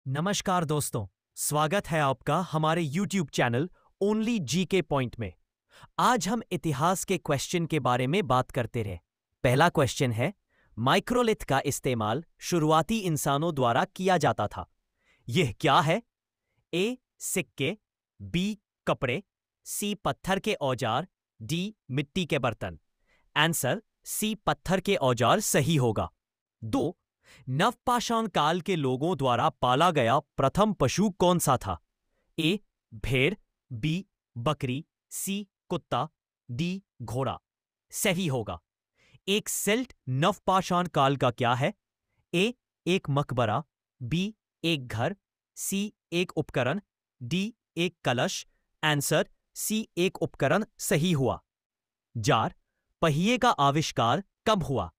नमस्कार दोस्तों, स्वागत है आपका हमारे YouTube channel only GK point में। आज हम इतिहास के क्वेश्चन के बारे में बात करते रहे। पहला क्वेश्चन है, माइक्रोलिथ का इस्तेमाल शुरुआती इंसानों द्वारा किया जाता था। यह क्या है? ए. सिक्के, बी. कपड़े, सी. पत्थर के औजार, डी. मिट्टी के बर्तन। Answer C. पत्थर के औजार सही होगा। 2. नवपाषाण काल के लोगों द्वारा पाला गया प्रथम पशु कौन सा था? ए. भेड़, बी. बकरी, सी. कुत्ता, डी. घोड़ा। सही होगा। एक सेल्ट नवपाषाण काल का क्या है? ए. एक मकबरा, बी. एक घर, सी. एक उपकरण, डी. एक कलश। Answer C. एक उपकरण सही हुआ। 4. पहिए का आविष्कार कब हुआ?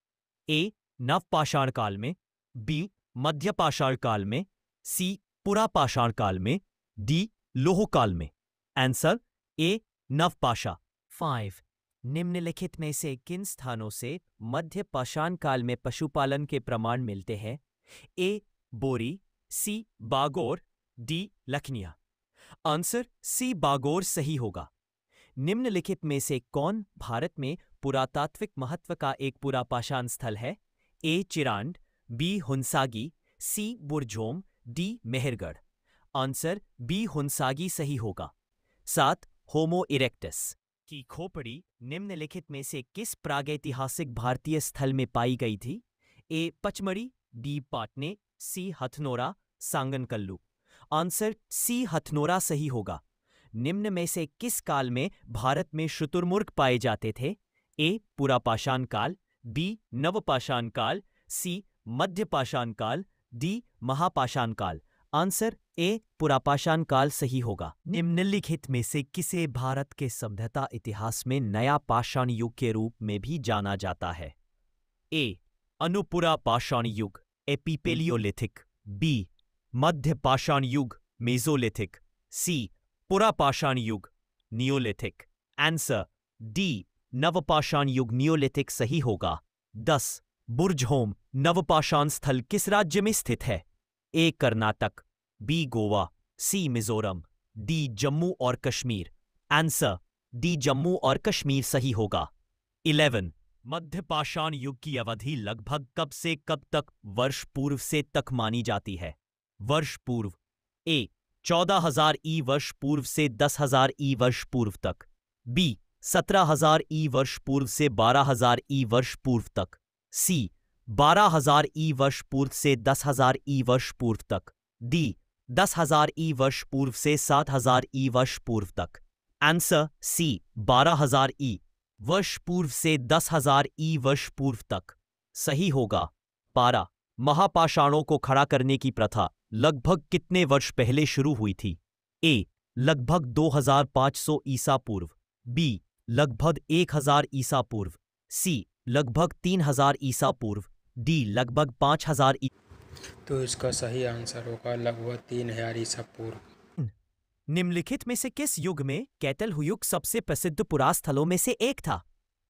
ए. नवपाषाण काल में, बी. मध्यपाषाण काल में, सी. पुरापाषाण काल में, डी. लोह काल में। Answer A. नवपाषाण। 5. निम्नलिखित में से किन स्थानों से मध्यपाषाण काल में पशुपालन के प्रमाण मिलते हैं? A. Bori, C. Bagor, D. Lakhania. Answer C. Bagor सही होगा। निम्नलिखित में से कौन भारत में पुरातात्विक महत्व का एक पुरापाषाण स्थल है? A. Chirand, B. Hunsgi, C. Burzahom, D. Mehrgarh. Answer B. Hunsgi सही होगा। 7. होमो इरेक्टस की खोपड़ी निम्नलिखित में से किस प्रागैतिहासिक भारतीय स्थल में पाई गई थी? A. Pachmarhi, B. Patne, C. Hathnora, Sanganakallu. Answer C. Hathnora सही होगा। निम्न में से किस काल में भारत में शुतुरमुर्ग पाए जाते थे? ए. पुरापाषाण काल, बी. नवपाषाण काल, सी. मध्यपाषाण काल, डी. महापाषाण काल। Answer A. पुरापाषाण काल सही होगा। निम्नलिखित में से किसे भारत के सभ्यता इतिहास में नया पाषाण युग के रूप में भी जाना जाता है? ए. अनुपुरा पाषाण युग, एपीपेलियोलिथिक, बी. मध्यपाषाण युग, मेसोलिथिक, सी. पुरापाषाण युग, नियोलिथिक। Answer D. नवपाषाण युग, नियोलिथिक सही होगा। 10. बुरझोम नवपाषाण स्थल किस राज्य में स्थित है? ए. कर्नाटक, बी. गोवा, सी. मिजोरम, डी. जम्मू और कश्मीर। Answer D. जम्मू और कश्मीर सही होगा। 11. मध्यपाषाण युग की अवधि लगभग कब से कब तक वर्ष पूर्व से तक मानी जाती है? वर्ष पूर्व। ए. 14,000 ई वर्ष पूर्व से 10,000 ई वर्ष पूर्व तक, बी. 17,000 ई वर्ष पूर्व से 12,000 ई वर्ष पूर्व तक, सी. 12,000 ई वर्ष पूर्व से 10,000 ई वर्ष पूर्व तक, डी. 10,000 ई वर्ष पूर्व से 7,000 ई वर्ष पूर्व तक। Answer C. 12,000 ई वर्ष पूर्व से 10,000 ई वर्ष पूर्व तक सही होगा। 12. महापाषाणों को खड़ा करने की प्रथा लगभग कितने वर्ष पहले शुरू हुई थी? ए. लगभग 2500 ईसा पूर्व, बी. लगभग 1000 ईसा पूर्व, सी. लगभग 3000 ईसा पूर्व, डी. लगभग 5000 तो इसका सही आंसर होगा लगभग 3000 ईसा पूर्व। निम्नलिखित में से किस युग में कैटल युग सबसे प्रसिद्ध पुरास्थलों में से एक था?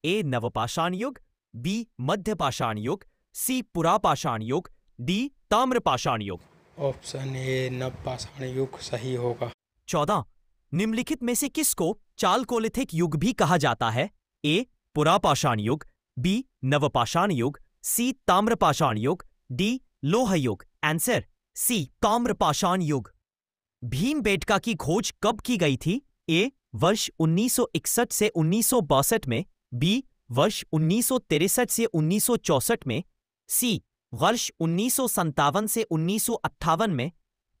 ए. नवपाषाण युग, बी. मध्यपाषाण युग, सी. पुरापाषाण युग, डी. ताम्रपाषाण युग। Option A. नवपाषाण युग सही होगा। 14. निम्नलिखित में से किसको चालकोलिथिक युग भी कहा जाता है? ए. पुरापाषाण युग, बी. नवपाषाण युग, सी. ताम्रपाषाण युग, डी. लोह युग। Answer C. ताम्रपाषाण युग। भीमबेटका की खोज कब की गई थी? ए. वर्ष 1961 से 1962 में, बी. वर्ष 1963 से 1964 में, सी. वर्ष 1957 से 1958 में,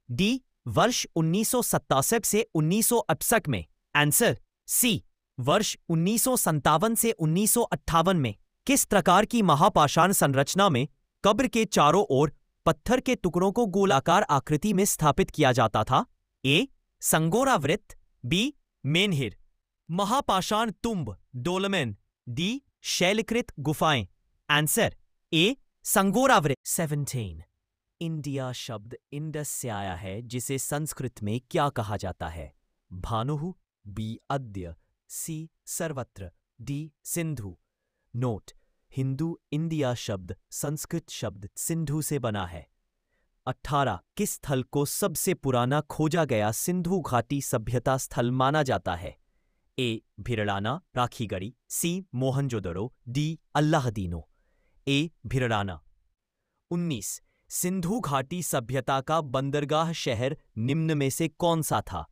डी. वर्ष 1967 से 1968 में। Answer C. वर्ष 1957 से 1958 में। किस प्रकार की महापाषाण संरचना में कब्र के चारों ओर पत्थर के टुकड़ों को गोलाकार आकृति में स्थापित किया जाता था? ए. संगोरा वृत्त, बी. मेनहिर। महापाषाण तुम्ब, डोलमेन, डी. शैलकृत गुफाएं। आंसर ए. संगोरा वृत्त। 17. इंडिया शब्द इंडस से आया है, जिसे संस्कृत में क्या कहा जाता है? भानुः, बी. अद्य, सी. सर्वत्र, D. Sindhu. Note: Hindu India शब्द संस्कृत शब्द सिंधु से बना है। 18 किस स्थल को सबसे पुराना खोजा गया सिंधु घाटी सभ्यता स्थल माना जाता है? ए. भिरड़ाना राखीगढ़ी, सी. मोहनजोदड़ो, डी. अल्लाहदीनो। ए. भिरड़ाना। 19 सिंधु घाटी सभ्यता का बंदरगाह शहर निम्न में से कौन सा था?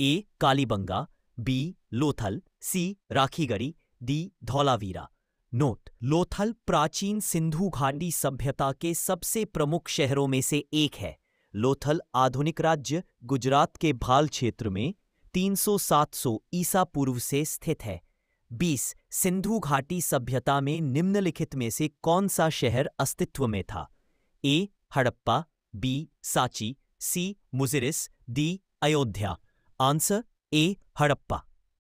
ए. कालीबंगा, बी. लोथल, सी. राखीगढ़ी, डी. धौलावीरा। नोट: लोथल प्राचीन सिंधु घाटी सभ्यता के सबसे प्रमुख शहरों में से एक है। लोथल आधुनिक राज्य गुजरात के भाल क्षेत्र में 300-700 ईसा पूर्व से स्थित है। 20 सिंधु घाटी सभ्यता में निम्नलिखित में से कौन सा शहर अस्तित्व में था? A. Harappa, B. Sanchi, C. Muziris, D. Ayodhya. Answer A. Harappa.